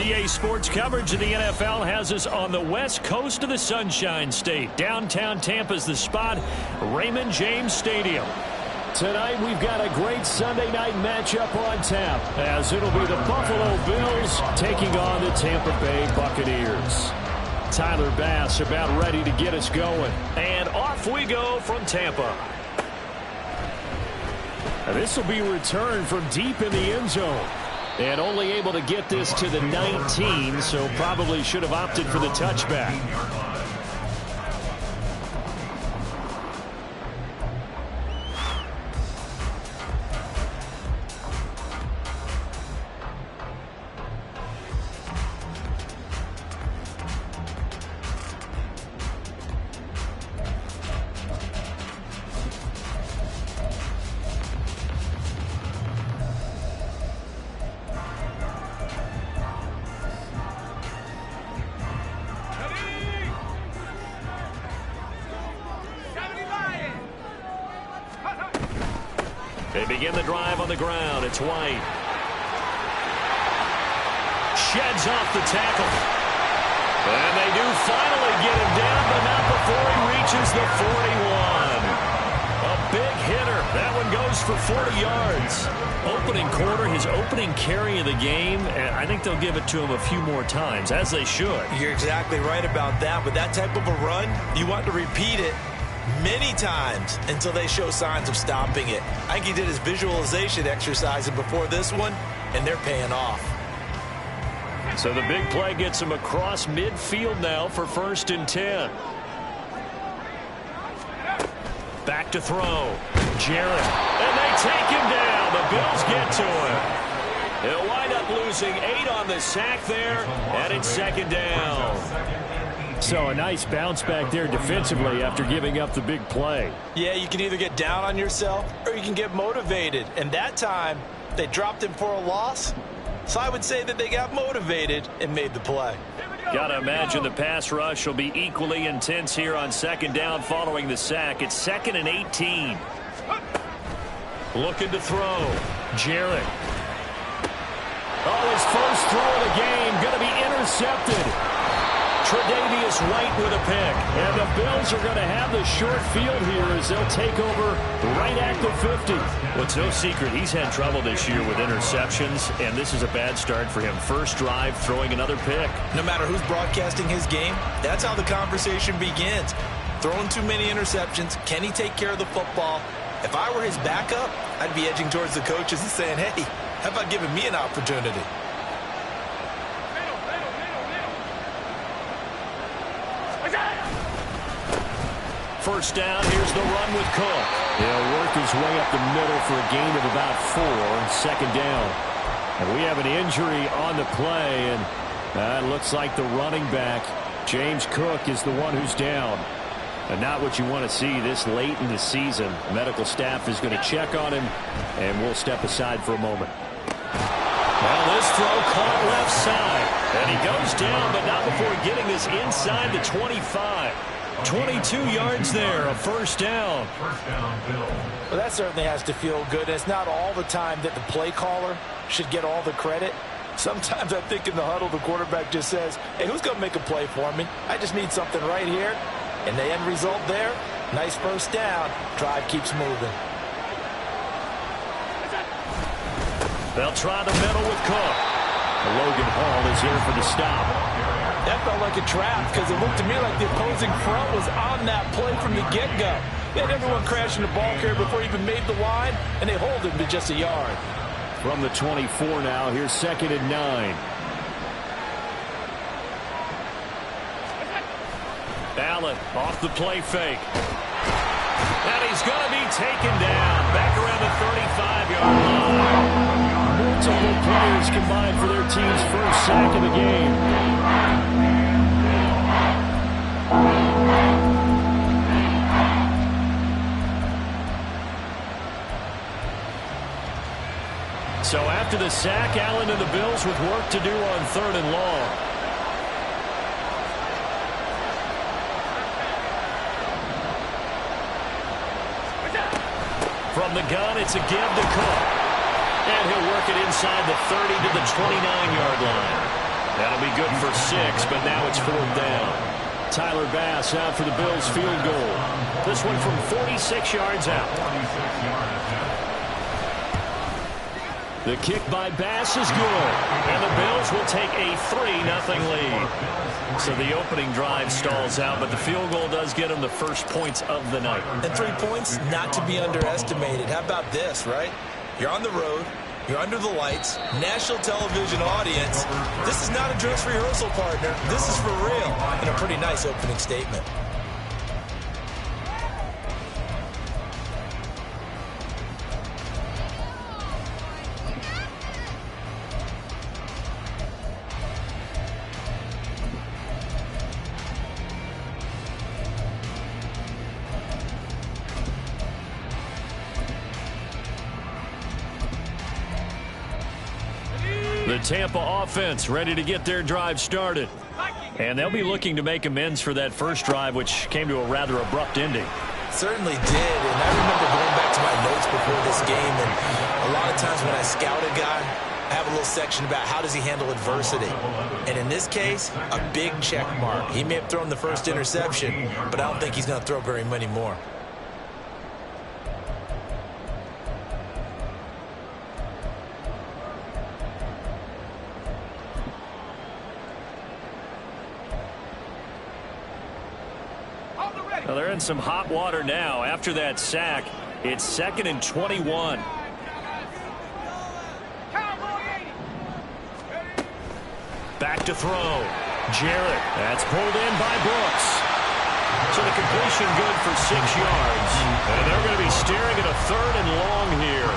EA Sports coverage of the NFL has us on the west coast of the Sunshine State. Downtown Tampa's the spot, Raymond James Stadium. Tonight we've got a great Sunday night matchup on tap, as it'll be the Buffalo Bills taking on the Tampa Bay Buccaneers. Tyler Bass about ready to get us going. And off we go from Tampa. This will be returned from deep in the end zone. And only able to get this to the 19, so probably should have opted for the touchback. They begin the drive on the ground. It's White. Sheds off the tackle. And they do finally get him down, but not before he reaches the 41. A big hitter. That one goes for 40 yards. Opening quarter, his opening carry of the game, and I think they'll give it to him a few more times, as they should. You're exactly right about that. With that type of a run, you want to repeat it many times until they show signs of stopping it. I think he did his visualization exercises before this one, and they're paying off. So the big play gets him across midfield now for 1st and 10. Back to throw. Jarrett. And they take him down. The Bills get to him. He'll wind up losing 8 on the sack there, and it's 2nd down. So a nice bounce back there defensively after giving up the big play. Yeah, you can either get down on yourself or you can get motivated. And that time, they dropped him for a loss. So I would say that they got motivated and made the play. Got to imagine the pass rush will be equally intense here on 2nd down following the sack. It's 2nd and 18. Looking to throw. Jarrett. Oh, his first throw of the game going to be intercepted. Tre'Davious White with a pick. And the Bills are going to have the short field here as they'll take over right at the 50. Well, it's no secret he's had trouble this year with interceptions, and this is a bad start for him. First drive, throwing another pick. No matter who's broadcasting his game, that's how the conversation begins. Throwing too many interceptions. Can he take care of the football? If I were his backup, I'd be edging towards the coaches and saying, hey, how about giving me an opportunity? First down, here's the run with Cook. He'll work his way up the middle for a gain of about 4, 2nd down. And we have an injury on the play, and it looks like the running back, James Cook, is the one who's down. And not what you want to see this late in the season. Medical staff is going to check on him, and we'll step aside for a moment. Well, this throw caught left side. And he goes down, but not before getting this inside the 25. 22 yards there, a 1st down. Well, that certainly has to feel good. It's not all the time that the play caller should get all the credit. Sometimes I think in the huddle, the quarterback just says, hey, who's going to make a play for me? I just need something right here. And the end result there, nice 1st down. Drive keeps moving. They'll try the middle with Cook. Logan Hall is here for the stop. That felt like a trap because it looked to me like the opposing front was on that play from the get-go. They had everyone crashing the ball carrier before he even made the line, and they hold him to just a yard. From the 24 now, here's 2nd and 9. Allen off the play fake. And he's going to be taken down. Back around the 35-yard line. Multiple players combined for their team's first sack of the game. So after the sack, Allen and the Bills with work to do on 3rd and long. From the gun, it's a give to Cook. And he'll work it inside the 30 to the 29-yard line. That'll be good for 6, but now it's 4th down. Tyler Bass out for the Bills field goal. This one from 46 yards out. The kick by Bass is good. And the Bills will take a 3-0 lead. So the opening drive stalls out, but the field goal does get them the first points of the night. And 3 points, not to be underestimated. How about this, right? You're on the road. You're under the lights, national television audience. This is not a dress rehearsal, partner. This is for real, and a pretty nice opening statement. The Tampa offense ready to get their drive started. And they'll be looking to make amends for that first drive, which came to a rather abrupt ending. Certainly did, and I remember going back to my notes before this game, and a lot of times when I scout a guy, I have a little section about how does he handle adversity. And in this case, a big check mark. He may have thrown the first interception, but I don't think he's going to throw very many more. Well, they're in some hot water now. After that sack, it's 2nd and 21. Back to throw. Jarrett. That's pulled in by Brooks. So the completion good for 6 yards. And they're going to be staring at a 3rd and long here.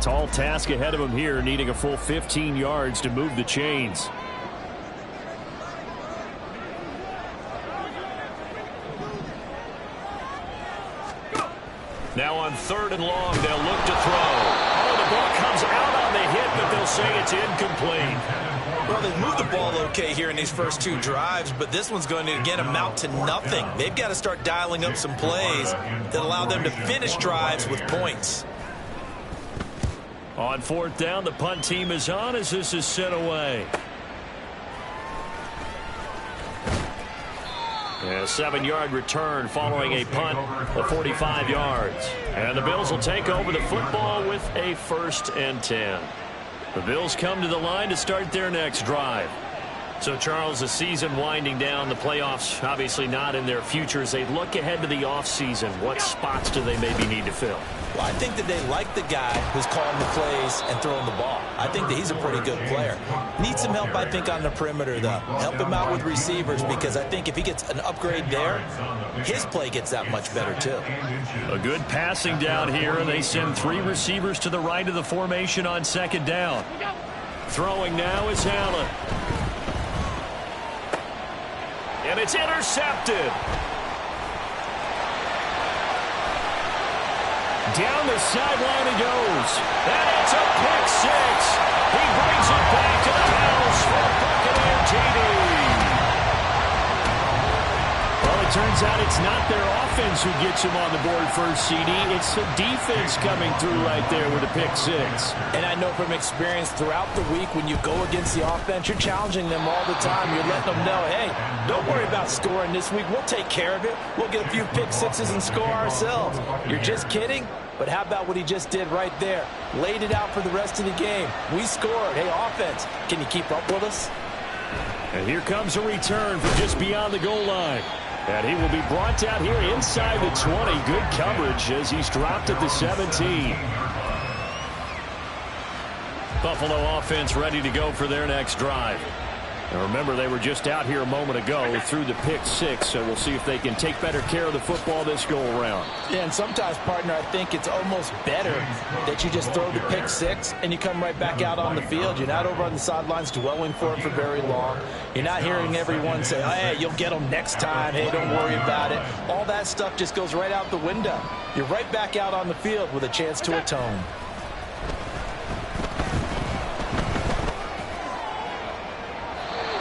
Tall task ahead of him here, needing a full 15 yards to move the chains. Now on 3rd and long, they'll look to throw. Oh, the ball comes out on the hit, but they'll say it's incomplete. Well, they've moved the ball okay here in these first 2 drives, but this one's going to, again, amount to nothing. They've got to start dialing up some plays that allow them to finish drives with points. On 4th down, the punt team is on as this is sent away. A 7-yard return following a punt of 45 yards. And the Bills will take over the football with a 1st and 10. The Bills come to the line to start their next drive. So, Charles, the season winding down, the playoffs obviously not in their future. As they look ahead to the offseason, what spots do they maybe need to fill? Well, I think that they like the guy who's calling the plays and throwing the ball. I think that he's a pretty good player. Needs some help, I think, on the perimeter, though. Help him out with receivers, because I think if he gets an upgrade there, his play gets that much better, too. A good passing down here, and they send 3 receivers to the right of the formation on 2nd down. Throwing now is Allen. And it's intercepted. Down the sideline he goes. And it's a pick 6. He brings it back to the house for a Buccaneer TD. Well, it turns out it's not their offense who gets him on the board first, CD. It's the defense coming through right there with a pick 6. And I know from experience throughout the week when you go against the offense, you're challenging them all the time. You're letting them know, hey, don't worry about scoring this week. We'll take care of it. We'll get a few pick 6s and score ourselves. You're just kidding? But how about what he just did right there? Laid it out for the rest of the game. We scored. Hey, offense, can you keep up with us? And here comes a return from just beyond the goal line. And he will be brought down here inside the 20. Good coverage as he's dropped at the 17. Buffalo offense ready to go for their next drive. And remember, they were just out here a moment ago through the pick six, so we'll see if they can take better care of the football this go-around. Yeah, and sometimes, partner, I think it's almost better that you just throw the pick six and you come right back out on the field. You're not over on the sidelines dwelling for it for very long. You're not hearing everyone say, hey, you'll get them next time. Hey, don't worry about it. All that stuff just goes right out the window. You're right back out on the field with a chance to atone.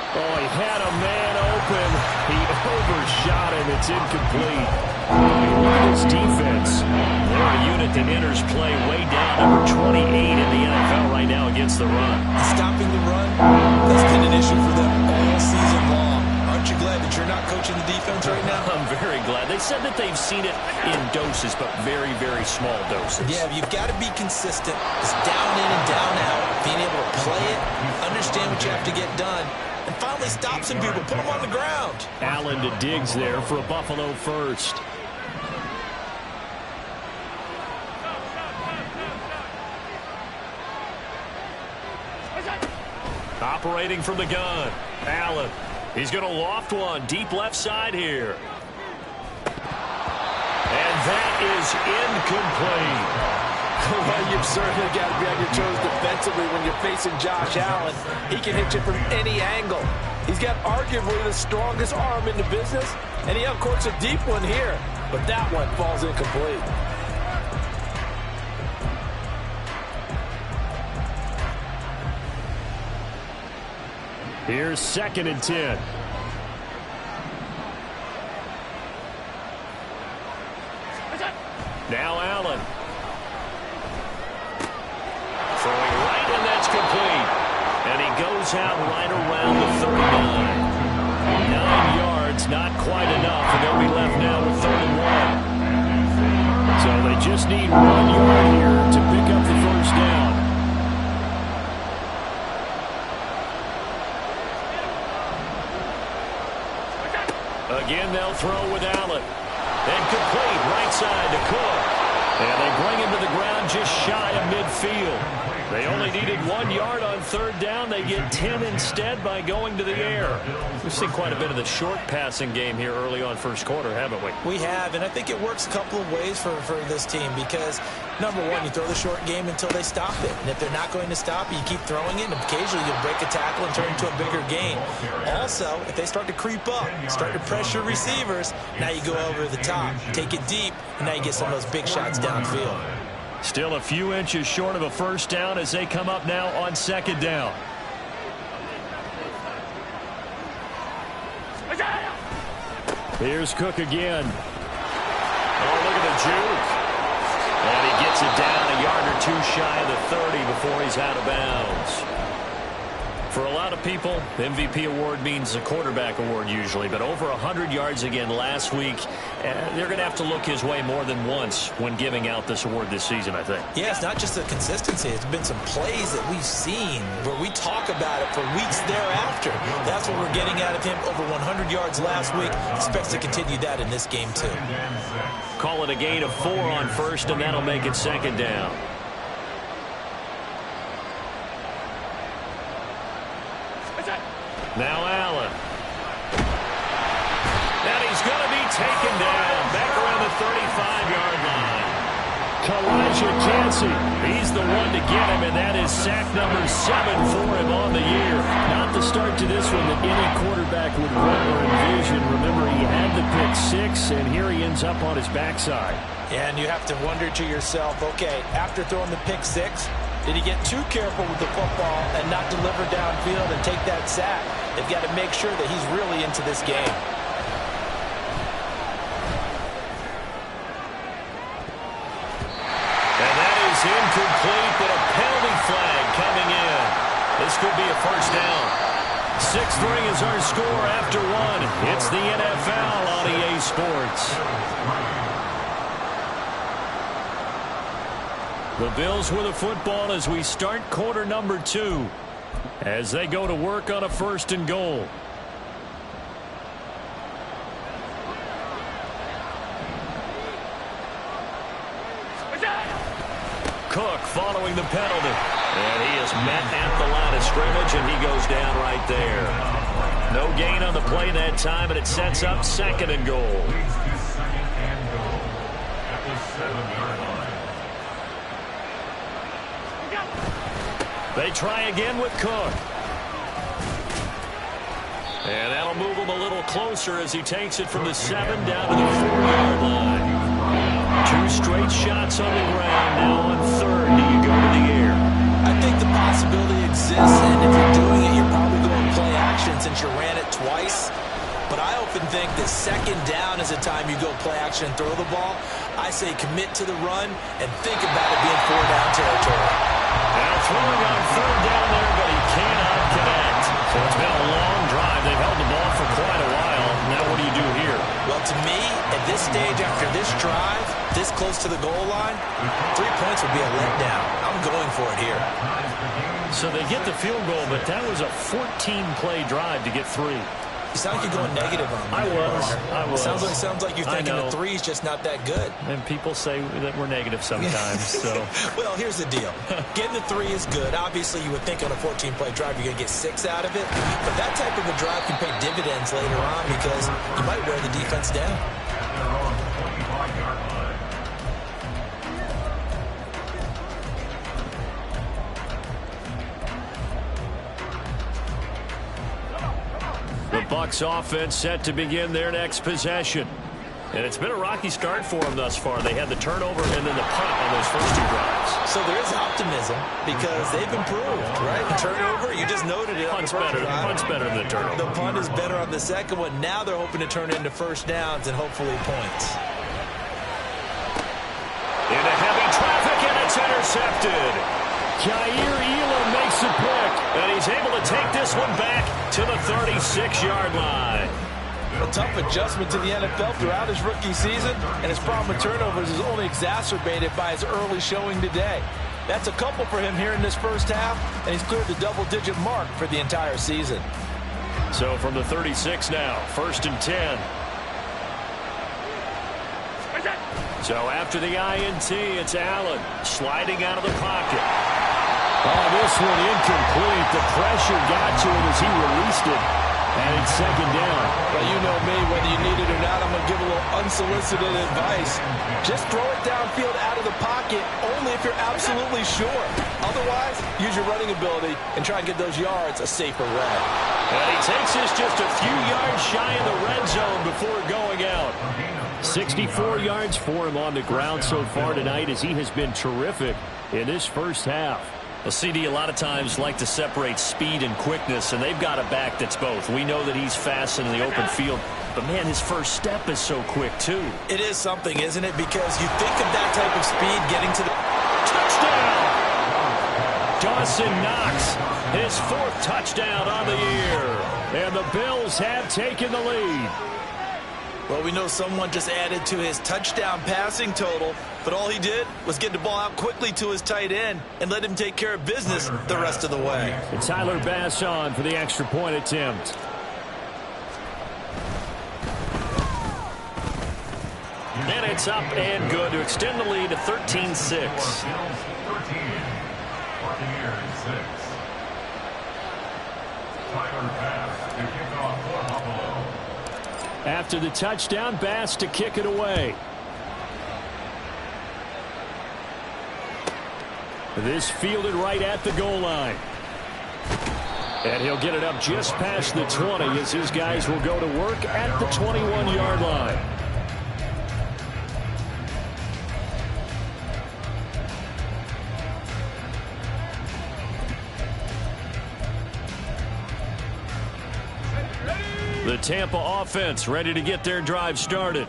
Oh, he had a man open. He overshot him. It's incomplete. His defense. They're a unit that enters play way down, number 28 in the NFL right now against the run. Stopping the run, that's been an issue for them all season long. Aren't you glad that you're not coaching the defense right now? I'm very glad. They said that they've seen it in doses, but very, very small doses. Yeah, you've got to be consistent. It's down in and down out. Being able to play it, understand what you have to get done, and finally stop some people, put them on the ground. Allen to Diggs there for a Buffalo first. Operating from the gun, Allen. He's going to loft one deep left side here. And that is incomplete. Well, you've certainly got to be on your toes defensively when you're facing Josh Allen. He can hit you from any angle. He's got arguably the strongest arm in the business, and he uncorks a deep one here. But that one falls incomplete. Here's 2nd and 10. Now Allen. Throwing right, and that's complete. And he goes out right around the 39. 9 yards, not quite enough, and they'll be left now with 3rd and 1. So they just need 1 yard here to pick up the first down. Again, they'll throw with Allen. And complete, right side to Cook. And they bring him to the ground just shy of midfield. They only needed 1 yard on 3rd down. They get 10 instead by going to the air. We've seen quite a bit of the short passing game here early on first quarter, haven't we? We have, and I think it works a couple of ways for this team because, number one, you throw the short game until they stop it. And if they're not going to stop it, you keep throwing it, and occasionally you'll break a tackle and turn it into a bigger gain. Also, if they start to creep up, start to pressure receivers, now you go over the top, take it deep, and now you get some of those big shots downfield. Still a few inches short of a first down as they come up now on 2nd down. Here's Cook again. Oh, look at the juke. And he gets it down a yard or two shy of the 30 before he's out of bounds. For a lot of people, the MVP award means a quarterback award usually, but over 100 yards again last week. They're going to have to look his way more than once when giving out this award this season, I think. Yeah, it's not just the consistency. It's been some plays that we've seen where we talk about it for weeks thereafter. That's what we're getting out of him. Over 100 yards last week. Expects to continue that in this game, too. Call it a gain of 4 on 1st, and that'll make it 2nd down. Now Allen. And he's going to be taken down back around the 35-yard line. Elijah Cansey, he's the one to get him, and that is sack number 7 for him on the year. Not the start to this one that any quarterback would want or envision. Remember, he had the pick 6, and here he ends up on his backside. Yeah, and you have to wonder to yourself, okay, after throwing the pick 6, did he get too careful with the football and not deliver downfield and take that sack? They've got to make sure that he's really into this game. And that is incomplete, but a penalty flag coming in. This could be a first down. 6-3 is our score after 1. It's the NFL on EA Sports. The Bills with a football as we start quarter number 2. As they go to work on a 1st and goal. Cook following the penalty. And he is met at the line of scrimmage, and he goes down right there. gain on the play that time, and it sets up 2nd and goal. They try again with Cook. And that'll move him a little closer as he takes it from the 7 down to the 4-yard line. 2 straight shots on the ground. Now on 3rd, do you go to the air? I think the possibility exists, and if you're doing it, you're probably going play action since you ran it twice. But I often think that 2nd down is a time you go play action and throw the ball. I say commit to the run and think about it being 4-down territory. Now throwing on 3rd down there, but he cannot connect. So it's been a long drive. They've held the ball for quite a while. Now what do you do here? Well, to me, at this stage after this drive, this close to the goal line, 3 points would be a letdown. I'm going for it here. So they get the field goal, but that was a 14-play drive to get 3. You sound like you're going negative on me. I was. Sounds like you're thinking the 3's just not that good. And people say that we're negative sometimes. So, well, here's the deal. Getting the 3 is good. Obviously, you would think on a 14-play drive you're going to get 6 out of it. But that type of a drive can pay dividends later on because you might wear the defense down. the Bucs offense set to begin their next possession. And it's been a rocky start for them thus far. They had the turnover and then the punt on those first 2 drives. So there is optimism because they've improved, right? The turnover, you just noted it. Punt's better than the turnover. The punt is better on the second one. Now they're hoping to turn it into first downs and hopefully points. Into heavy traffic, and it's intercepted. Jair Elam makes a pick, and he's able to take this one back to the 36-yard line. A tough adjustment to the NFL throughout his rookie season, and his problem with turnovers is only exacerbated by his early showing today. That's a couple for him here in this first half, and he's cleared the double-digit mark for the entire season. So from the 36 now, 1st and 10. So after the INT, it's Allen sliding out of the pocket. Oh, this one incomplete. The pressure got to him as he released it. And it's 2nd down. Well, you know me, whether you need it or not, I'm going to give a little unsolicited advice. Just throw it downfield out of the pocket only if you're absolutely sure. Otherwise, use your running ability and try and get those yards a safer way. And he takes this just a few yards shy of the red zone before going out. 64 yards for him on the ground so far tonight as he has been terrific in this first half. Well, CD a lot of times like to separate speed and quickness, and they've got a back that's both. We know that he's fast in the open field, but, man, his first step is so quick, too. It is something, isn't it? Because you think of that type of speed getting to the touchdown. Dawson Knox, his 4th touchdown on the year. And the Bills have taken the lead. Well, we know someone just added to his touchdown passing total, but all he did was get the ball out quickly to his tight end and let him take care of business the rest of the way. And Tyler Bass on for the extra point attempt. And it's up and good to extend the lead to 13-6. After the touchdown, Bass to kick it away. This fielded right at the goal line. And he'll get it up just past the 20 as his guys will go to work at the 21-yard line. The Tampa offense ready to get their drive started.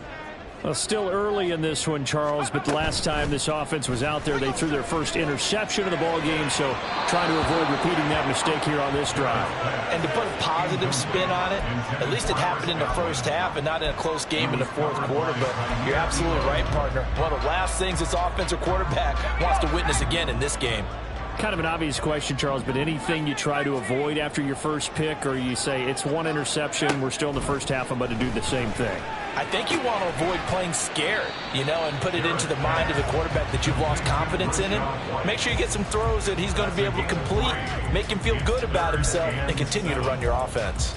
Well, still early in this one, Charles, but the last time this offense was out there, they threw their first interception of the ball game, so trying to avoid repeating that mistake here on this drive. And to put a positive spin on it, at least it happened in the first half and not in a close game in the 4th quarter, but you're absolutely right, partner. One of the last things this offensive quarterback wants to witness again in this game. Kind of an obvious question, Charles, but anything you try to avoid after your first pick, or you say it's 1 interception, we're still in the first half, I'm going to do the same thing? I think you want to avoid playing scared, and put it into the mind of the quarterback that you've lost confidence in him. Make sure you get some throws that he's going to be able to complete, make him feel good about himself, and continue to run your offense.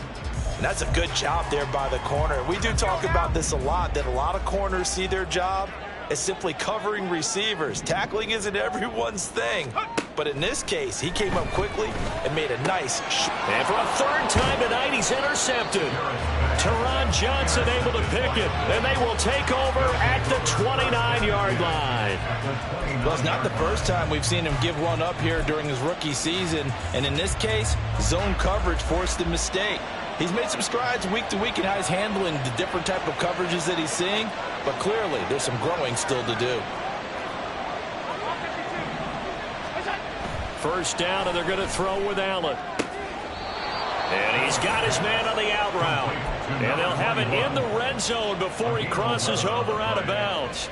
That's a good job there by the corner. We do talk about this a lot, that a lot of corners see their job as simply covering receivers. Tackling isn't everyone's thing. But in this case, he came up quickly and made a nice shot. And for a third time tonight, he's intercepted. Teron Johnson able to pick it, and they will take over at the 29-yard line. Well, it's not the first time we've seen him give one up here during his rookie season. And in this case, zone coverage forced the mistake. He's made some strides week to week in how he's handling the different type of coverages that he's seeing. But clearly, there's some growing still to do. First down, and they're going to throw with Allen. And he's got his man on the out route. And they'll have it in the red zone before he crosses over out of bounds.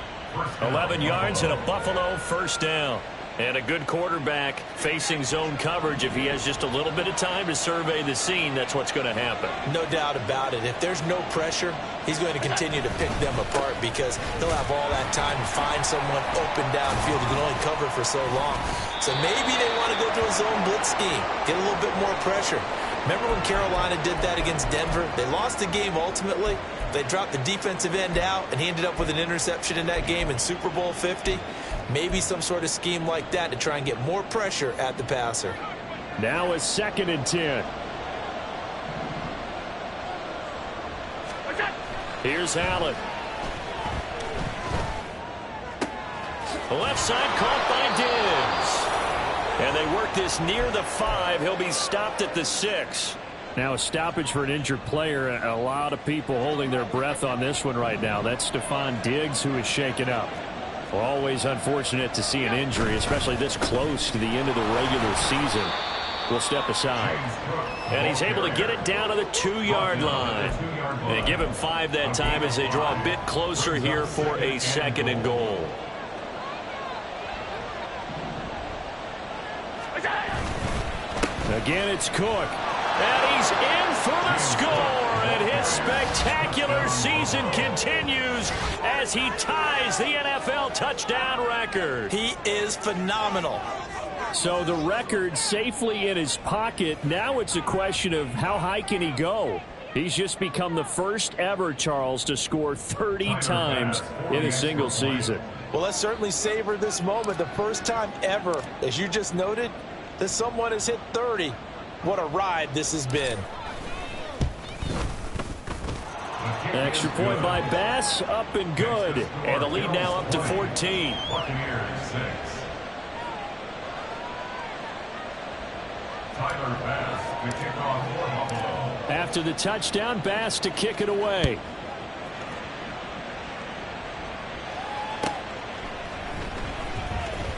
11 yards and a Buffalo first down. And a good quarterback facing zone coverage. If he has just a little bit of time to survey the scene, that's what's going to happen. No doubt about it. If there's no pressure, he's going to continue to pick them apart because he'll have all that time to find someone open downfield. He can only cover for so long. So maybe they want to go to a zone blitz scheme, get a little bit more pressure. Remember when Carolina did that against Denver? They lost the game ultimately. They dropped the defensive end out, and he ended up with an interception in that game in Super Bowl 50. Maybe some sort of scheme like that to try and get more pressure at the passer. Now it's 2nd and 10. Here's Allen. The left side caught by Diggs. And they work this near the 5. He'll be stopped at the 6. Now a stoppage for an injured player. A lot of people holding their breath on this one right now. That's Stephon Diggs who is shaken up. Well, always unfortunate to see an injury, especially this close to the end of the regular season. We'll step aside. And he's able to get it down to the 2-yard line. And give him 5 that time as they draw a bit closer here for a 2nd and goal. Again, it's Cook. And he's in for the score. And his spectacular season continues as he ties the NFL touchdown record. He is phenomenal. So the record safely in his pocket. Now it's a question of how high can he go. He's just become the first ever, Charles, to score 30 times in a single season. Well, let's certainly savor this moment. The first time ever, as you just noted, that someone has hit 30. What a ride this has been. Extra point by Bass, up and good. And the lead now up to 14. After the touchdown, Bass to kick it away.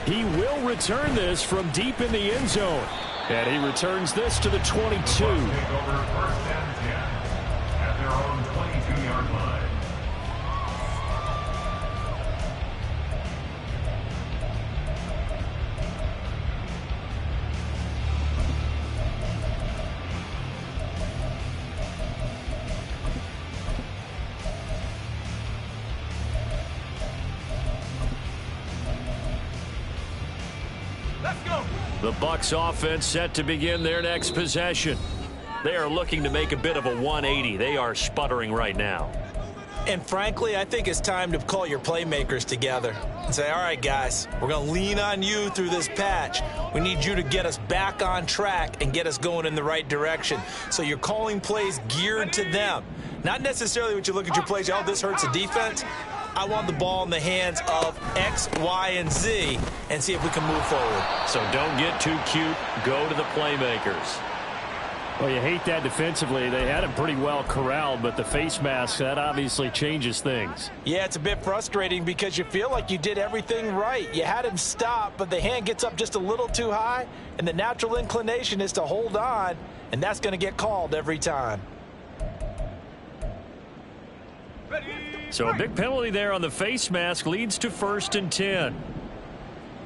He will return this from deep in the end zone. And he returns this to the 22. At their own 22-yard line. The Bucs offense set to begin their next possession. They are looking to make a bit of a 180. They are sputtering right now. And frankly, I think it's time to call your playmakers together and say, all right, guys, we're going to lean on you through this patch. We need you to get us back on track and get us going in the right direction. So you're calling plays geared to them. Not necessarily what you look at your plays, oh, this hurts the defense. I want the ball in the hands of X, Y, and Z and see if we can move forward. So don't get too cute. Go to the playmakers. Well, you hate that defensively. They had him pretty well corralled, but the face mask, that obviously changes things. Yeah, it's a bit frustrating because you feel like you did everything right. You had him stop, but the hand gets up just a little too high, and the natural inclination is to hold on, and that's going to get called every time. So a big penalty there on the face mask leads to 1st and 10.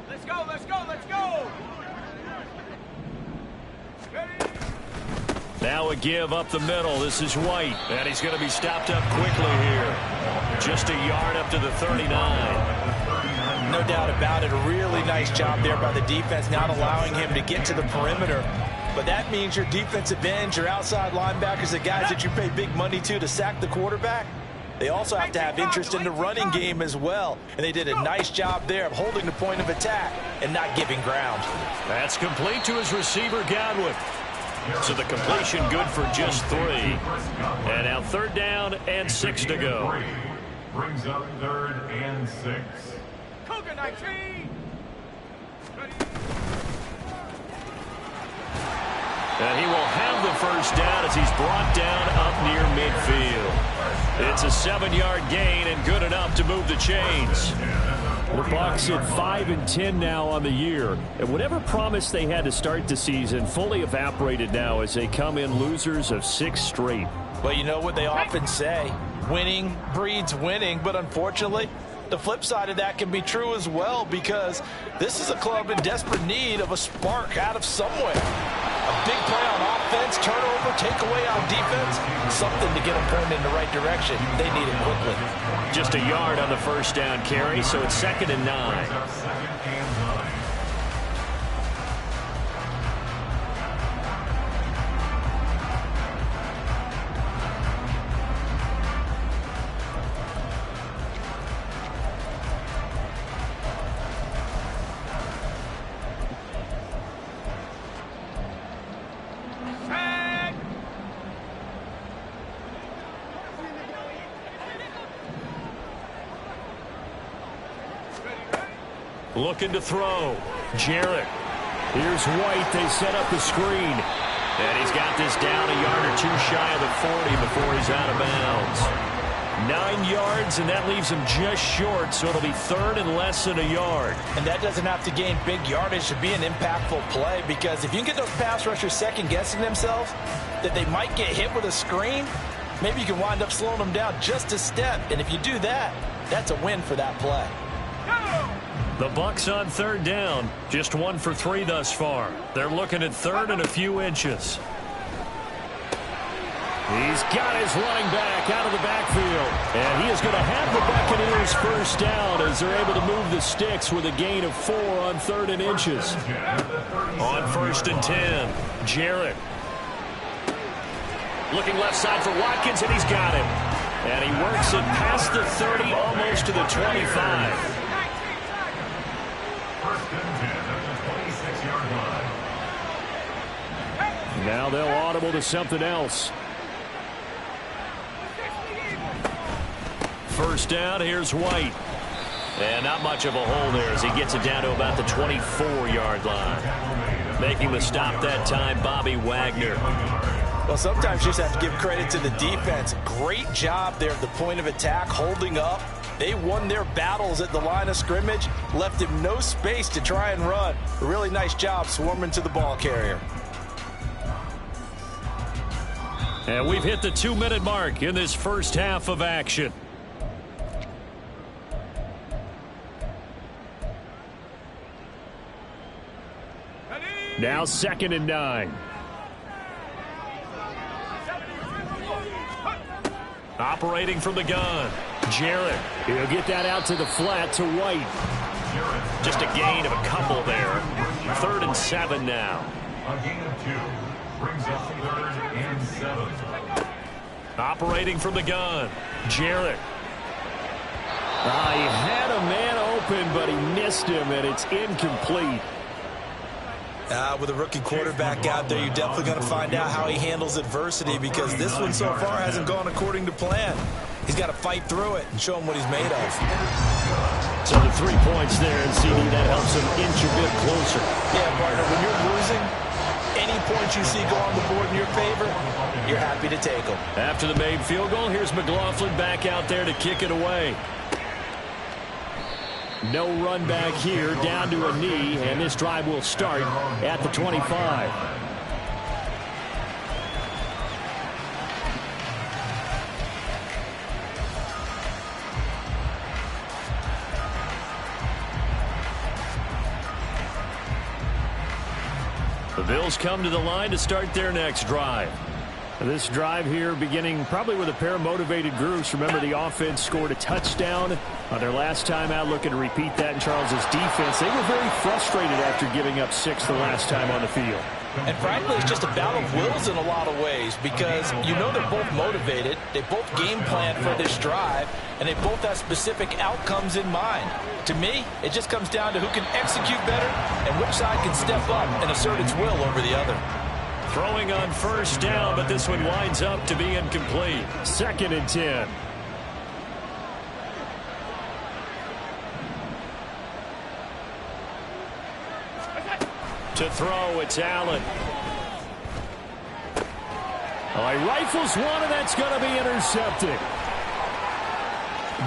Let's go, let's go, let's go! Now a give up the middle. This is White. And he's going to be stopped up quickly here. Just a yard up to the 39. No doubt about it. A really nice job there by the defense, not allowing him to get to the perimeter. But that means your defensive ends, your outside linebackers, the guys that you pay big money to sack the quarterback, they also have to have interest in the running game as well. And they did a nice job there of holding the point of attack and not giving ground. That's complete to his receiver, Godwin. So the completion good for just 3. And now 3rd down and 6 to go. Brings up 3rd and 6. Cougar 19. And he will have the 1st down as he's brought down up near midfield. It's a 7-yard gain and good enough to move the chains. The Bucs at 5-10 now on the year. And whatever promise they had to start the season fully evaporated now as they come in losers of 6 straight. Well, you know what they often say, winning breeds winning, but unfortunately, the flip side of that can be true as well, because this is a club in desperate need of a spark out of somewhere. A big play on offense, turnover, takeaway on defense, something to get them pointed in the right direction. They need it quickly. Just a yard on the 1st down carry, so it's 2nd and 9. Looking to throw. Jarrett. Here's White. They set up the screen. And he's got this down a yard or 2 shy of the 40 before he's out of bounds. 9 yards, and that leaves him just short, so it'll be 3rd and less than a yard. And that doesn't have to gain big yardage to be an impactful play, because if you can get those pass rushers second-guessing themselves that they might get hit with a screen, maybe you can wind up slowing them down just a step. And if you do that, that's a win for that play. The Bucs on 3rd down, just 1 for 3 thus far. They're looking at 3rd and a few inches. He's got his running back out of the backfield. And he is going to have the Buccaneers 1st down as they're able to move the sticks with a gain of 4 on 3rd and inches. On 1st and 10, Jarrett. Looking left side for Watkins, and he's got him. And he works it past the 30, almost to the 25. Now they'll audible to something else. 1st down, here's White. And not much of a hole there as he gets it down to about the 24-yard line. Making the stop that time, Bobby Wagner. Well, sometimes you just have to give credit to the defense. Great job there at the point of attack, holding up. They won their battles at the line of scrimmage, left him no space to try and run. A really nice job swarming to the ball carrier. And we've hit the 2-minute mark in this 1st half of action. Now 2nd and 9. Operating from the gun, Jarrett. He'll get that out to the flat to White. Just a gain of a couple there. 3rd and 7 now. A gain of 2. Brings up 3rd and 7. Operating from the gun, Jarrett. He had a man open, but he missed him, and it's incomplete. With a rookie quarterback out there, you're definitely going to find out how he handles adversity, because this one so far hasn't gone according to plan. He's got to fight through it and show him what he's made of. So the 3 points there, and CD, that helps him inch a bit closer. Yeah, partner, when you're losing, any points you see go on the board in your favor, you're happy to take them. After the made field goal, here's McLaughlin back out there to kick it away. No run back here, down to a knee, and this drive will start at the 25. The Bills come to the line to start their next drive. This drive here beginning probably with a pair of motivated groups. Remember, the offense scored a touchdown on their last time out, looking to repeat that in Charles's defense. They were very frustrated after giving up 6 the last time on the field. And frankly, it's just a battle of wills in a lot of ways because you know they're both motivated, they both game plan for this drive, and they both have specific outcomes in mind. To me, it just comes down to who can execute better and which side can step up and assert its will over the other. Throwing on first down, but this one winds up to be incomplete. 2nd and 10. To throw, it's Allen. Oh, he rifles one, and that's going to be intercepted.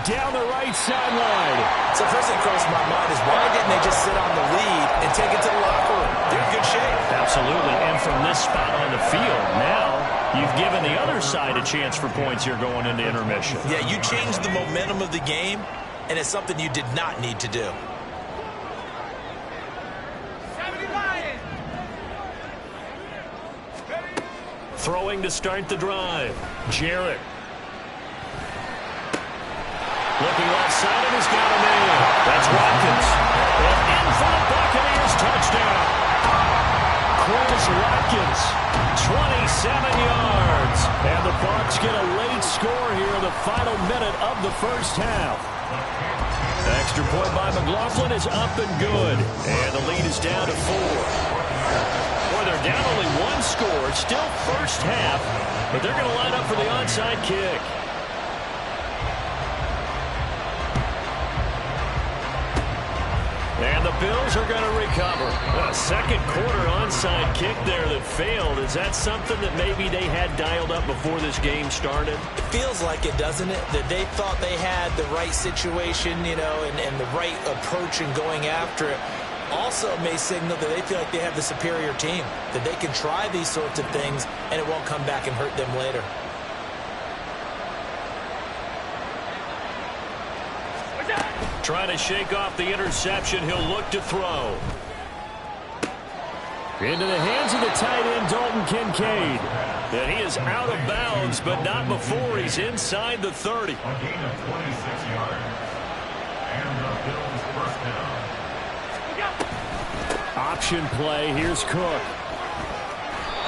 Down the right sideline. So first thing crossed my mind is why didn't they just sit on the lead and take it to the locker room? They're in good shape. Absolutely, and from this spot on the field, now you've given the other side a chance for points here going into intermission. Yeah, you changed the momentum of the game, and it's something you did not need to do. Throwing to start the drive. Jarrett. Looking left side, and he's got a man. That's Watkins. And in for the Buccaneers touchdown. Chris Watkins, 27 yards. And the Bucs get a late score here in the final minute of the first half. Extra point by McLaughlin is up and good. And the lead is down to 4. Boy, they're down only 1 score. Still first half, but they're going to line up for the onside kick. And the Bills are going to recover. A second quarter onside kick there that failed. Is that something that maybe they had dialed up before this game started? It feels like it, doesn't it? That they thought they had the right situation, you know, and the right approach in going after it. Also may signal that they feel like they have the superior team, that they can try these sorts of things and it won't come back and hurt them later. Trying to shake off the interception. He'll look to throw. Into the hands of the tight end, Dalton Kincaid. And he is out of bounds, but not before he's inside the 30. A gain of 26 yards. And the Bills first down. Option play. Here's Cook.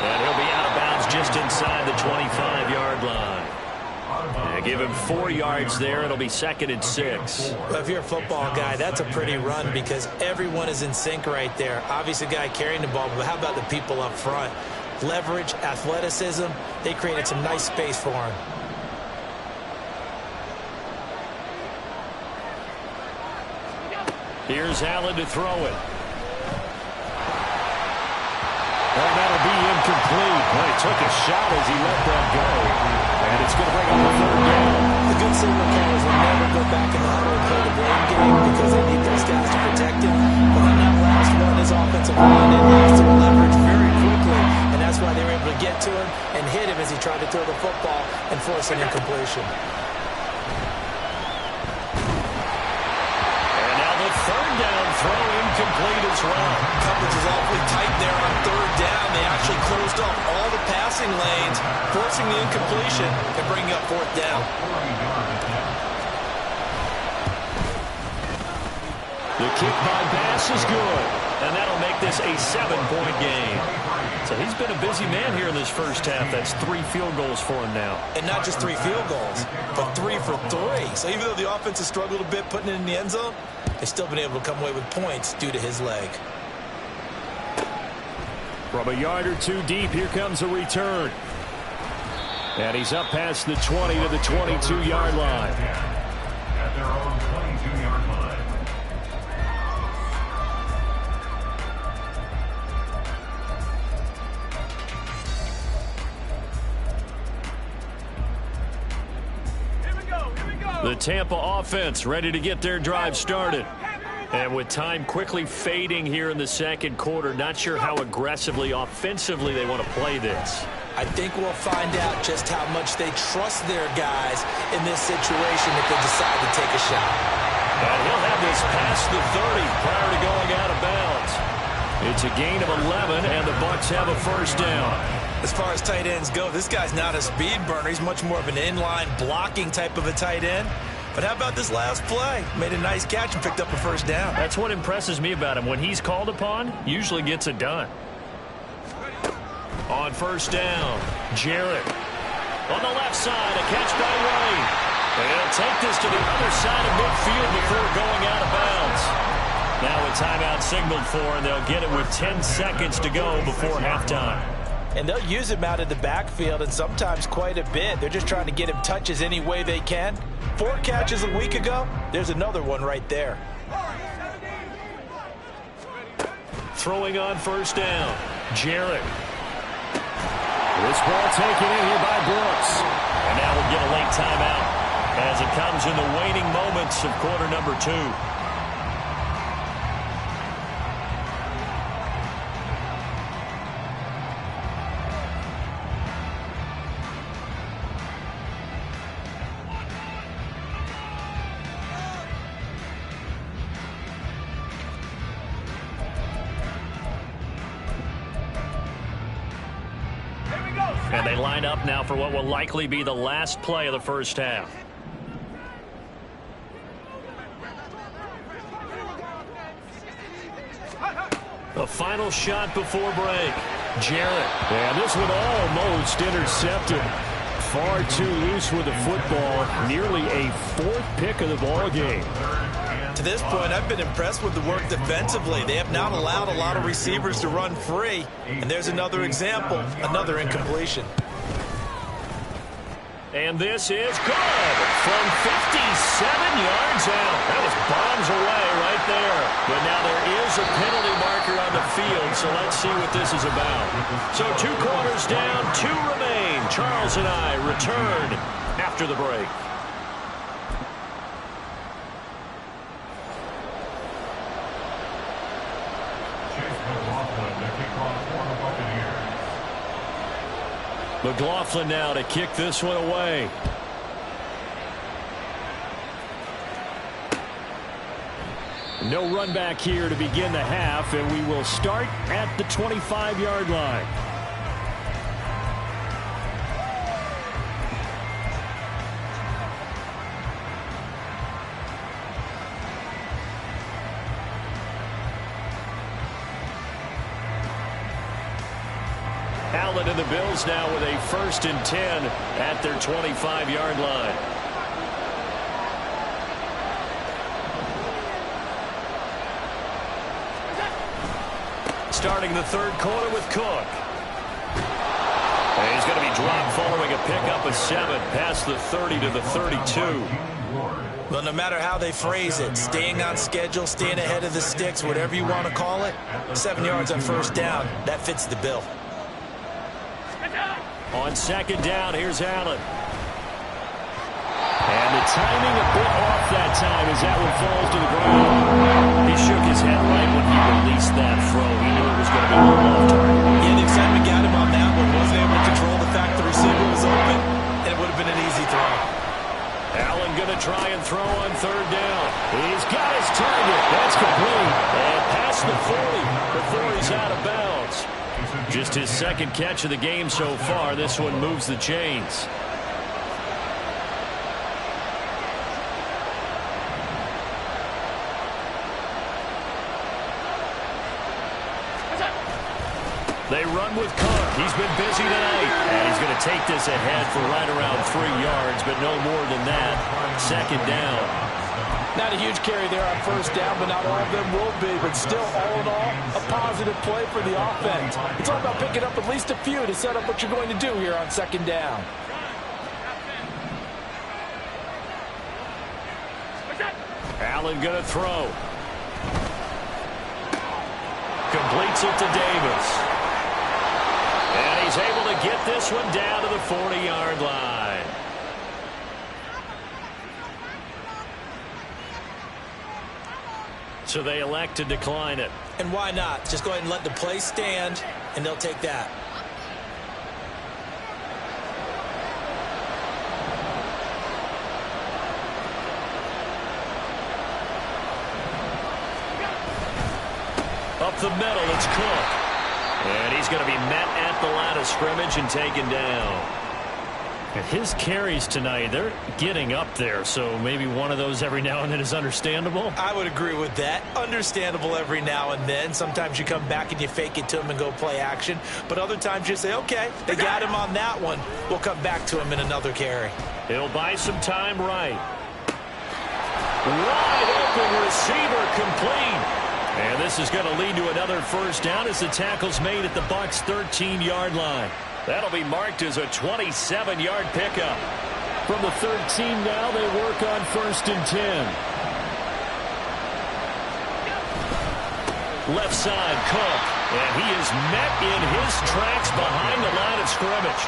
And he'll be out of bounds just inside the 25-yard line. Give him 4 yards there. It'll be 2nd and 6. Well, if you're a football guy, that's a pretty run because everyone is in sync right there. Obviously, the guy carrying the ball, but how about the people up front? Leverage, athleticism, they created some nice space for him. Here's Allen to throw it. And that'll be incomplete. Well, he took a shot as he let that go. And it's going to bring up a 3rd down. The good signal callers will never go back in the huddle and play the blame game because they need those guys to protect him. But on that last one, his offensive line enhanced their leverage very quickly. And that's why they were able to get to him and hit him as he tried to throw the football and force an incompletion. And now the 3rd down throw incomplete as well. Coverage is awfully tight there on 3rd down. They actually closed off all the passing lanes, forcing the incompletion and bringing up 4th down. The kick by Bass is good. And that'll make this a 7-point game. So he's been a busy man here in this first half. That's 3 field goals for him now. And not just 3 field goals, but 3 for 3. So even though the offense has struggled a bit putting it in the end zone, they've still been able to come away with points due to his leg. From a yard or 2 deep, here comes a return. And he's up past the 20 to the 22-yard line. At their own 22-yard line. The Tampa offense ready to get their drive started. And with time quickly fading here in the second quarter, not sure how aggressively, offensively they want to play this. I think we'll find out just how much they trust their guys in this situation if they decide to take a shot. And he'll have this past the 30 prior to going out of bounds. It's a gain of 11, and the Bucs have a first down. As far as tight ends go, this guy's not a speed burner. He's much more of an inline blocking type of a tight end. But how about this last play? Made a nice catch and picked up a first down. That's what impresses me about him. When he's called upon, usually gets it done. On first down, Jarrett. On the left side, a catch by Wayne. They'll take this to the other side of midfield before going out of bounds. Now a timeout signaled for, and they'll get it with 10 seconds to go before halftime. And they'll use him out of the backfield, and sometimes quite a bit. They're just trying to get him touches any way they can. 4 catches a week ago, there's another one right there. Throwing on first down, Jarrett. This ball taken in here by Brooks. And now we'll get a late timeout as it comes in the waning moments of quarter number 2. And they line up now for what will likely be the last play of the first half. The final shot before break. Jarrett. And this one almost intercepted. Far too loose with the football. Nearly a 4th pick of the ball game. To this point, I've been impressed with the work defensively. They have not allowed a lot of receivers to run free. And there's another example, another incompletion. And this is good from 57 yards out. That was bombs away right there. But now there is a penalty marker on the field, so let's see what this is about. So 2 quarters down, 2 remain. Charles and I return after the break. McLaughlin now to kick this one away. No run back here to begin the half, and we will start at the 25-yard line. Allen and the Bills now with a 1st and 10 at their 25-yard line. Starting the 3rd quarter with Cook. And he's going to be dropped following a pickup of 7 past the 30 to the 32. Well, no matter how they phrase it, staying on schedule, staying ahead of the sticks, whatever you want to call it, 7 yards on first down, that fits the bill. On 2nd down, here's Allen. And the timing a bit off that time as that one falls to the ground. He shook his head right when he released that throw. He knew it was going to be a little off target. Yeah, the excitement got him on that one. Wasn't able to control the fact the receiver was open, and it would have been an easy throw. Allen going to try and throw on 3rd down. He's got his target. That's complete. And past the 40 before he's out of bounds. Just his 2nd catch of the game so far. This one moves the chains. They run with Cook. He's been busy tonight. And he's going to take this ahead for right around 3 yards, but no more than that. 2nd down. Not a huge carry there on first down, but not all of them will be. But still, all in all, a positive play for the offense. It's all about picking up at least a few to set up what you're going to do here on 2nd down. Allen going to throw. Completes it to Davis. And he's able to get this one down to the 40-yard line. So they elect to decline it. And why not? Just go ahead and let the play stand, and they'll take that. Up the middle, it's Cook. And he's going to be met at the line of scrimmage and taken down. And his carries tonight, they're getting up there, so maybe one of those every now and then is understandable. I would agree with that. Understandable every now and then. Sometimes you come back and you fake it to him and go play action. But other times you say, okay, they got him on that one. We'll come back to him in another carry. He'll buy some time right. Wide open receiver complete. And this is going to lead to another first down as the tackle's made at the Bucs' 13-yard line. That'll be marked as a 27-yard pickup. From the 13 now, they work on 1st and 10. Left side, Cook. And he is met in his tracks behind the line of scrimmage.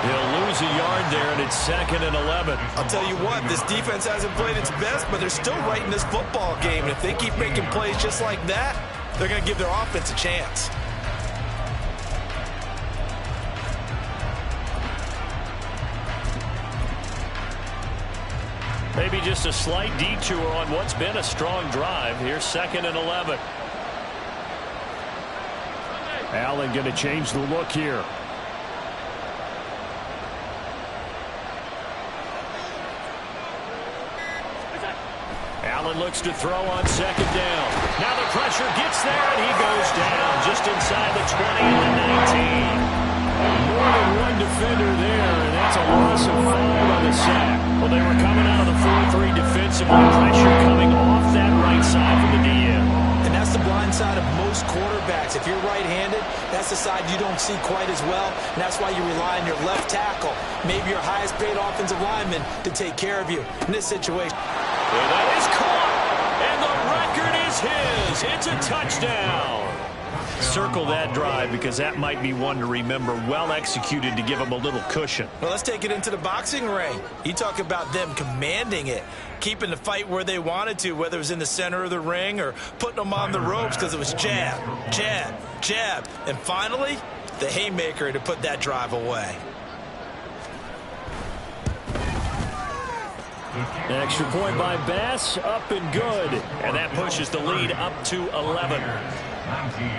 He'll lose a yard there, and it's 2nd and 11. I'll tell you what, this defense hasn't played its best, but they're still right in this football game. And if they keep making plays just like that, they're going to give their offense a chance. Maybe just a slight detour on what's been a strong drive. Here's 2nd and 11. Allen going to change the look here. Allen looks to throw on 2nd down. Now the pressure gets there, and he goes down just inside the 20 and the 19. More than one defender there, and that's a loss of 5 on the sack. Well, they were coming out of the 4-3 defensively. Pressure coming off that right side from the DN. And that's the blind side of most quarterbacks. If you're right-handed, that's the side you don't see quite as well. And that's why you rely on your left tackle, maybe your highest-paid offensive lineman, to take care of you in this situation. Well, that is caught, and the record is his. It's a touchdown. Circle that drive because that might be one to remember. Well executed to give him a little cushion. Well, let's take it into the boxing ring. You talk about them commanding it, keeping the fight where they wanted to, whether it was in the center of the ring or putting them on the ropes because it was jab, jab, jab. And finally, the haymaker to put that drive away. An extra point by Bass, up and good. And that pushes the lead up to 11. 19.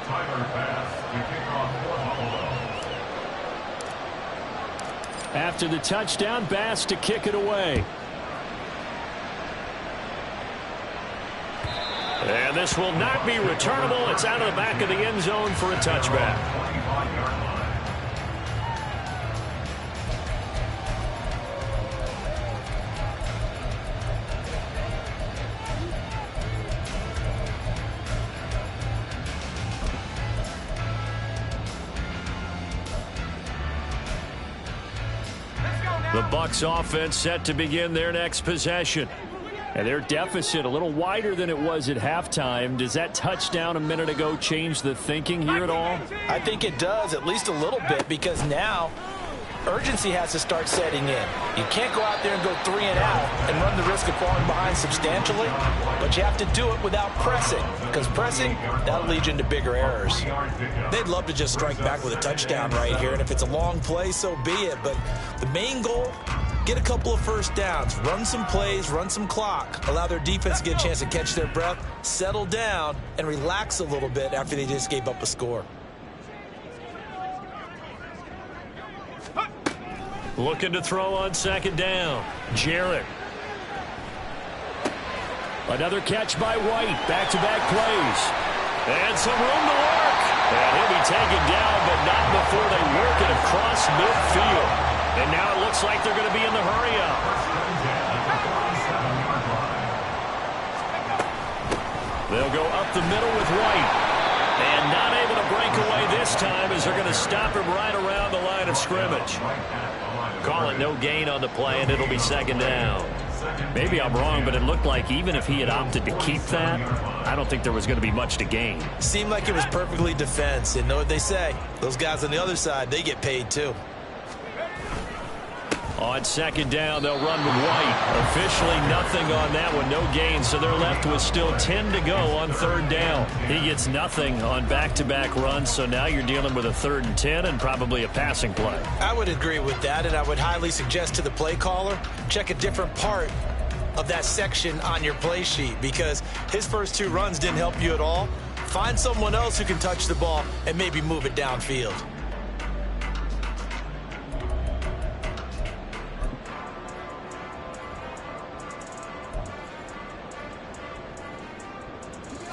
Tyler Bass to kick off for Buffalo. After the touchdown, Bass to kick it away. And this will not be returnable. It's out of the back of the end zone for a touchback. 25-yard line. The Bucs offense set to begin their next possession. And their deficit a little wider than it was at halftime. Does that touchdown a minute ago change the thinking here at all? I think it does, at least a little bit, because now urgency has to start setting in. You can't go out there and go 3 and out and run the risk of falling behind substantially, but you have to do it without pressing, because pressing, that'll lead you into bigger errors. They'd love to just strike back with a touchdown right here, and if it's a long play, so be it. But the main goal, get a couple of first downs, run some plays, run some clock, allow their defense to get a chance to catch their breath, settle down, and relax a little bit after they just gave up a score. Looking to throw on 2nd down. Jarrett. Another catch by White. Back-to-back plays. And some room to work. And he'll be taken down, but not before they work it across midfield. And now it looks like they're going to be in the hurry-up. They'll go up the middle with White. And not able to break away this time as they're going to stop him right around the line of scrimmage. Call it no gain on the play, and it'll be 2nd down. Maybe I'm wrong, but it looked like even if he had opted to keep that, I don't think there was going to be much to gain. Seemed like it was perfectly defense. And know what they say? Those guys on the other side, they get paid too. On 2nd down, they'll run with White. Officially nothing on that one, no gain, so they're left with still 10 to go on 3rd down. He gets nothing on back-to-back runs, so now you're dealing with a 3rd and 10 and probably a passing play. I would agree with that, and I would highly suggest to the play caller, check a different part of that section on your play sheet, because his first 2 runs didn't help you at all. Find someone else who can touch the ball and maybe move it downfield.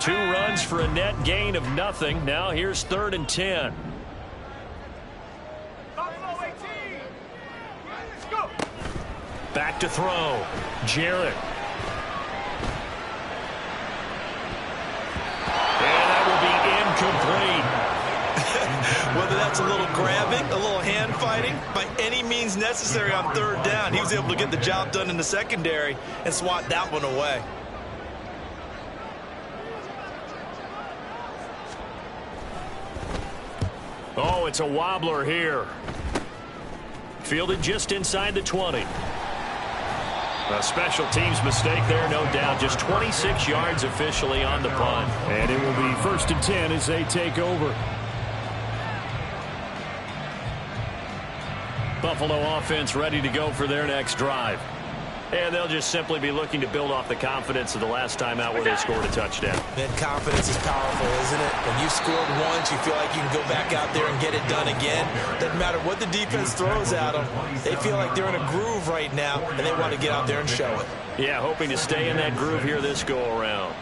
Two runs for a net gain of nothing. Now here's 3rd and 10. Back to throw. Jarrett. And that will be incomplete. Whether that's a little grabbing, a little hand fighting, by any means necessary on 3rd down, he was able to get the job done in the secondary and swat that one away. Oh, it's a wobbler here. Fielded just inside the 20. A special teams mistake there, no doubt. Just 26 yards officially on the punt. And it will be 1st and 10 as they take over. Buffalo offense ready to go for their next drive. And they'll just simply be looking to build off the confidence of the last time out where they scored a touchdown. Man, confidence is powerful, isn't it? When you scored once, you feel like you can go back out there and get it done again. Doesn't matter what the defense throws at them. They feel like they're in a groove right now, and they want to get out there and show it. Yeah, hoping to stay in that groove here this go-around.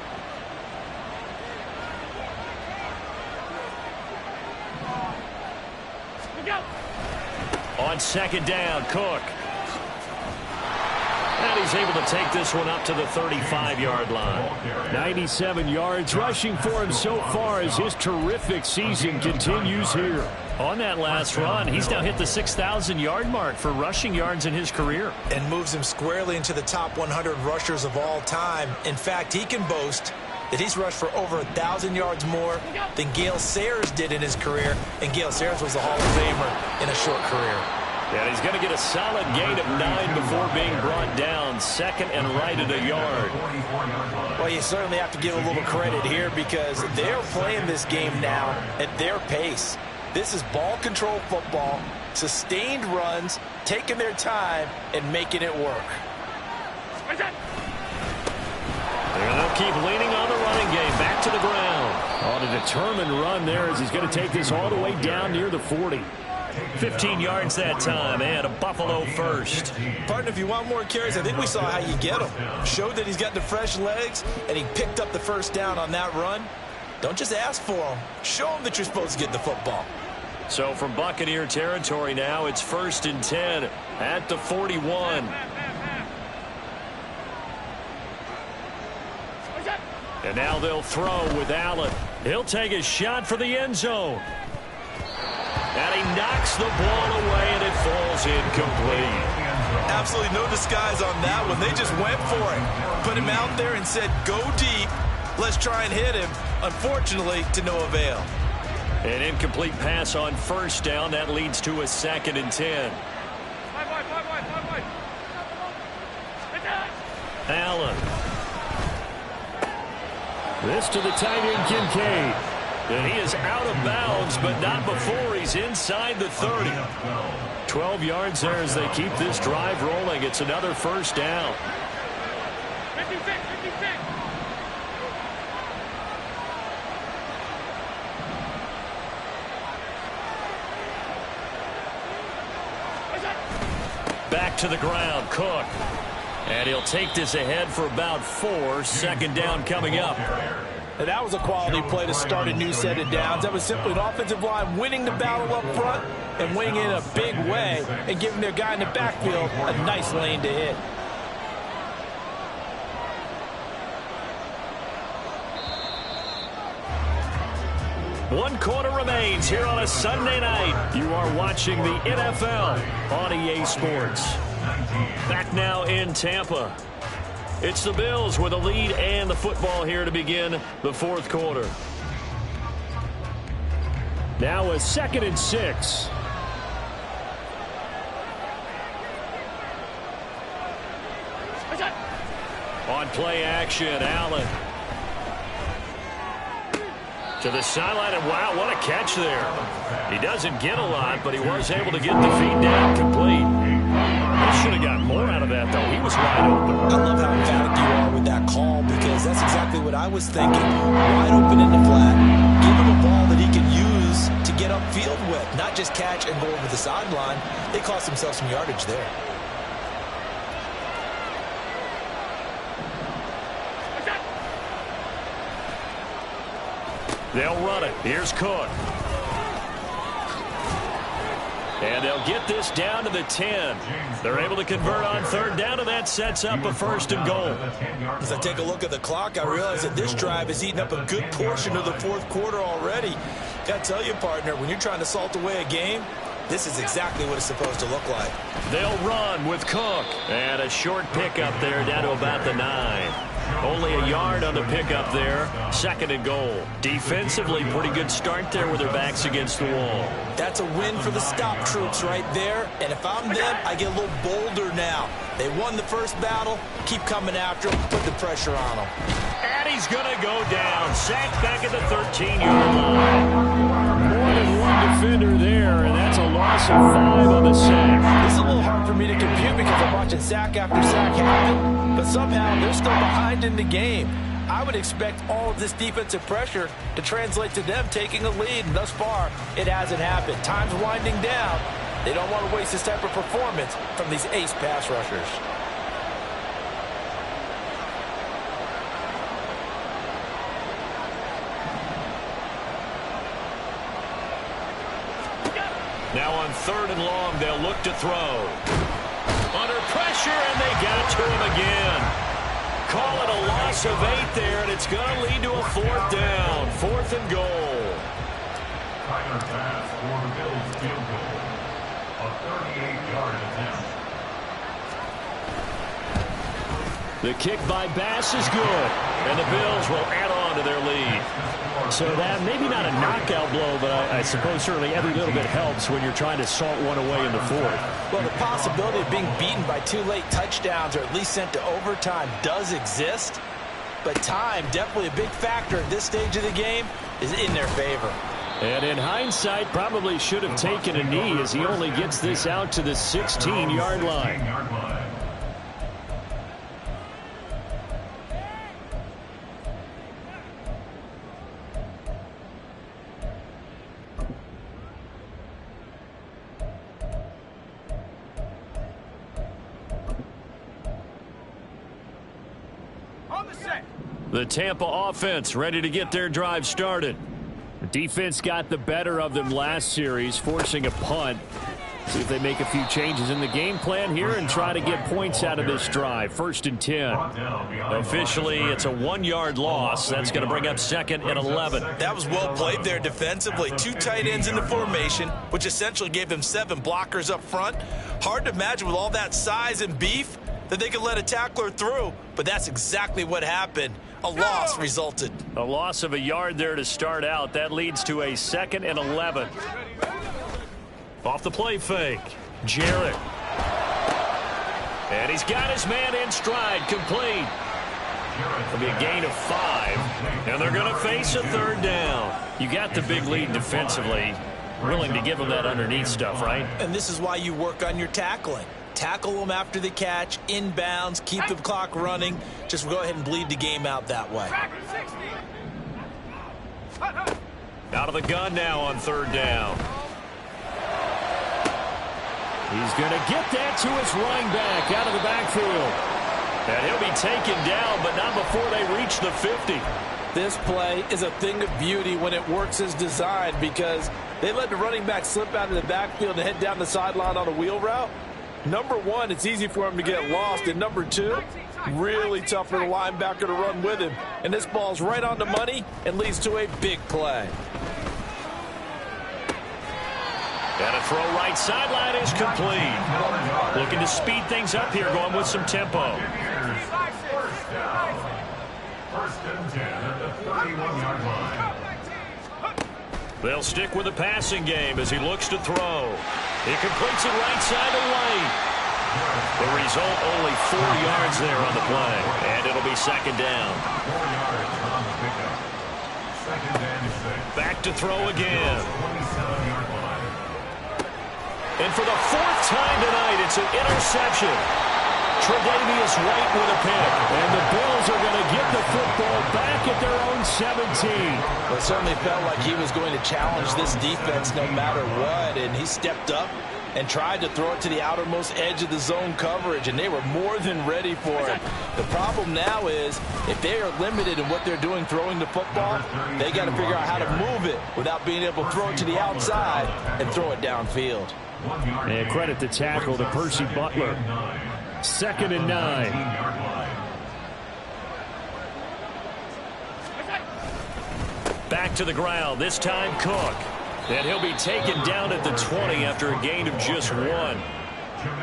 On 2nd down, Cook. And he's able to take this one up to the 35-yard line. 97 yards rushing for him so far as his terrific season continues here. On that last run, he's now hit the 6,000-yard mark for rushing yards in his career. And moves him squarely into the top 100 rushers of all time. In fact, he can boast that he's rushed for over 1,000 yards more than Gale Sayers did in his career. And Gale Sayers was a Hall of Famer in a short career. Yeah, he's going to get a solid gain of 9 before being brought down. 2nd and right at a yard. Well, you certainly have to give a little credit here because they're playing this game now at their pace. This is ball control football, sustained runs, taking their time, and making it work. And they'll keep leaning on the running game. Back to the ground. On a determined run there as he's going to take this all the way down near the 40. 15 yards that time, and a Buffalo first. Partner, if you want more carries, I think we saw how you get them. Showed that he's got the fresh legs, and he picked up the 1st down on that run. Don't just ask for them. Show them that you're supposed to get the football. So from Buccaneer territory now, it's 1st and 10 at the 41. And now they'll throw with Allen. He'll take a shot for the end zone. And he knocks the ball away, and it falls incomplete. Absolutely no disguise on that one. They just went for it. Put him out there and said, go deep. Let's try and hit him. Unfortunately, to no avail. An incomplete pass on 1st down. That leads to a 2nd and 10. Allen. This to the tight end, Kincaid. And he is out of bounds, but not before he's inside the 30. 12 yards there as they keep this drive rolling. It's another 1st down. 56. Back to the ground, Cook. And he'll take this ahead for about 4. 2nd down coming up. And that was a quality play to start a new set of downs. That was simply an offensive line winning the battle up front and winning in a big way and giving their guy in the backfield a nice lane to hit. One quarter remains here on a Sunday night. You are watching the NFL on EA Sports. Back now in Tampa. It's the Bills with a lead and the football here to begin the 4th quarter. Now a 2nd and 6. On play action, Allen. To the sideline, and wow, what a catch there. He doesn't get a lot, but he was able to get the feed down complete. He should have got more out of that, though. He was wide open. I love how emphatic you are with that call, because that's exactly what I was thinking. Wide open in the flat. Give him a ball that he can use to get upfield with, not just catch and go over the sideline. They cost themselves some yardage there. They'll run it. Here's Cook. And they'll get this down to the 10. They're able to convert on third down, and that sets up a 1st and goal. As I take a look at the clock, I realize that this drive has eaten up a good portion of the 4th quarter already. Got to tell you, partner, when you're trying to salt away a game, this is exactly what it's supposed to look like. They'll run with Cook. And a short pickup there down to about the 9. Only a yard on the pickup there. 2nd and goal. Defensively, pretty good start there with their backs against the wall. That's a win for the stop troops right there. And if I'm them, I get a little bolder now. They won the first battle. Keep coming after them. Put the pressure on them. And he's going to go down. Sacked back at the 13-yard line. More than one defender there, and that's a loss of 5 on the sack. This is a little hard for me to compute because I'm watching sack after sack happen, but somehow they're still behind in the game. I would expect all of this defensive pressure to translate to them taking a lead, and thus far, it hasn't happened. Time's winding down. They don't want to waste this type of performance from these ace pass rushers. Now on 3rd and long, they'll look to throw. Under pressure, and they got to him again. Call it a loss of 8 there, and it's going to lead to a 4th down. 4th and goal. Tyler pass for the Bills field goal. A 38-yard attempt. The kick by Bass is good. And the Bills will add on to their lead. So that, maybe not a knockout blow, but I suppose certainly every little bit helps when you're trying to salt one away in the 4th. Well, the possibility of being beaten by 2 late touchdowns or at least sent to overtime does exist, but time, definitely a big factor at this stage of the game, is in their favor. And in hindsight, probably should have taken a knee as he only gets this out to the 16-yard line. The Tampa offense ready to get their drive started. The defense got the better of them last series, forcing a punt. See if they make a few changes in the game plan here and try to get points out of this drive. 1st and 10. Officially, it's a 1-yard loss. That's going to bring up 2nd and 11. That was well played there defensively. 2 tight ends in the formation, which essentially gave them 7 blockers up front. Hard to imagine with all that size and beef that they could let a tackler through, but that's exactly what happened. A loss resulted. A loss of a yard there to start out. That leads to a 2nd and 11. Off the play fake. Jarrett. And he's got his man in stride. Complete. It'll be a gain of 5. And they're going to face a 3rd down. You got the big lead defensively. Willing to give them that underneath stuff, right? And this is why you work on your tackling. Tackle them after the catch, inbounds, keep the clock running. Just go ahead and bleed the game out that way. Out of the gun now on 3rd down. He's going to get that to his running back out of the backfield. And he'll be taken down, but not before they reach the 50. This play is a thing of beauty when it works as designed because they let the running back slip out of the backfield and head down the sideline on a wheel route. Number 1, it's easy for him to get lost. And number 2, really tough for the linebacker to run with him. And this ball's right on the money and leads to a big play. And a throw right sideline is complete. Looking to speed things up here, going with some tempo. 1st and 10 at the 31-yard line. They'll stick with the passing game as he looks to throw. He completes it right side of lane. The result, only 4 yards there on the play. And it'll be 2nd down. 4 yards on the pickup. 2nd and 6. back to throw again. And for the fourth time tonight, it's an interception. Tre'Davious White with a pick. And the Bills are going to get the football back at their own 17. Well, it certainly felt like he was going to challenge this defense no matter what, and he stepped up and tried to throw it to the outermost edge of the zone coverage, and they were more than ready for it. The problem now is if they are limited in what they're doing throwing the football, they got to figure out how to move it without being able to throw it to the outside and throw it downfield. And credit the tackle to Percy Butler. 2nd and 9. Back to the ground, this time Cook. And he'll be taken down at the 20 after a gain of just 1.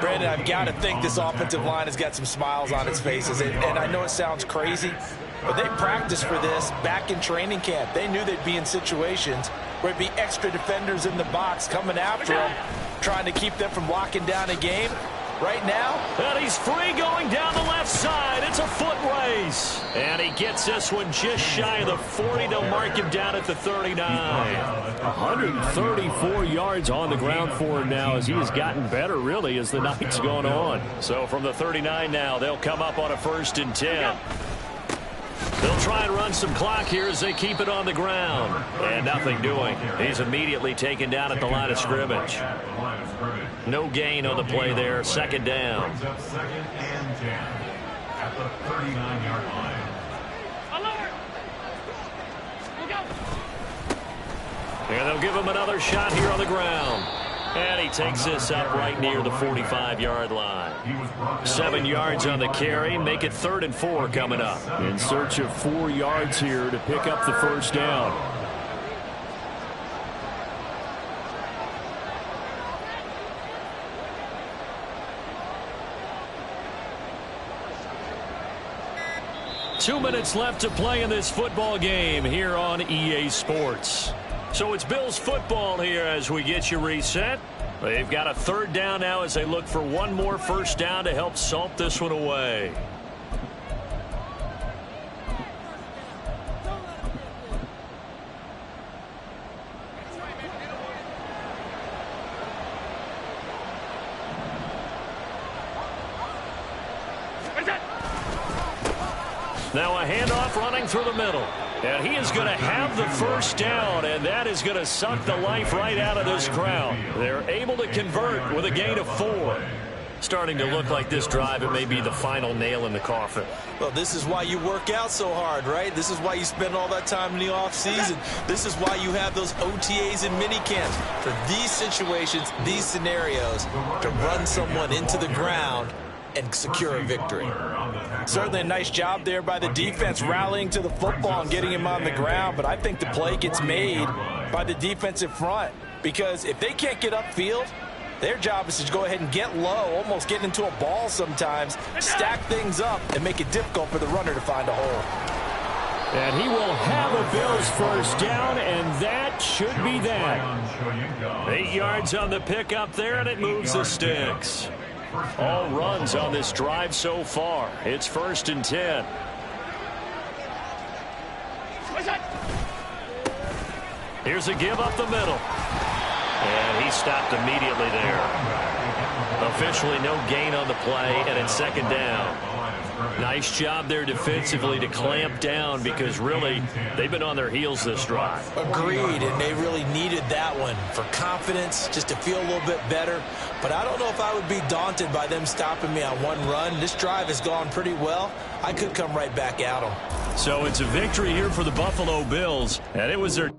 Brandon, I've got to think this offensive line has got some smiles on its faces. And I know it sounds crazy, but they practiced for this back in training camp. They knew they'd be in situations where it'd be extra defenders in the box coming after them, trying to keep them from locking down a game. Right now, and he's free going down the left side. It's a foot race. And he gets this one just shy of the 40 to mark him down at the 39. 134 yards on the ground for him now as he has gotten better, really, as the night's gone on. So from the 39 now, they'll come up on a 1st and 10. They'll try and run some clock here as they keep it on the ground. And nothing doing. He's immediately taken down at the line of scrimmage. No gain on the play there. 2nd down. Second and 10 at the 39-yard line. And they'll give him another shot here on the ground. And he takes this up right near the 45-yard line. 7 yards on the carry. Make it 3rd and 4 coming up. In search of 4 yards here to pick up the 1st down. Two minutes left to play in this football game here on EA Sports. So it's Bills football here as we get you reset. They've got a 3rd down now as they look for one more 1st down to help salt this one away. Now a handoff running through the middle. And he is going to have the 1st down, and that is going to suck the life right out of this crowd. They're able to convert with a gain of 4. Starting to look like this drive, it may be the final nail in the coffin. Well, this is why you work out so hard, right? This is why you spend all that time in the offseason. This is why you have those OTAs and mini camps. For these situations, these scenarios, to run someone into the ground and secure a victory. Certainly a nice job there by the defense rallying to the football and getting him on the ground, but I think the play gets made by the defensive front because if they can't get upfield, their job is to go ahead and get low, almost get into a ball sometimes, stack things up, and make it difficult for the runner to find a hole. And he will have a Bills 1st down, and that should be that. 8 yards on the pickup there, and it moves the sticks. All runs on this drive so far. It's 1st and 10. Here's a give up the middle. And he stopped immediately there. Officially no gain on the play, and it's 2nd down. Nice job there defensively to clamp down because really they've been on their heels this drive. Agreed, and they really needed that one for confidence, just to feel a little bit better. But I don't know if I would be daunted by them stopping me on one run. This drive has gone pretty well. I could come right back at them. So it's a victory here for the Buffalo Bills, and it was their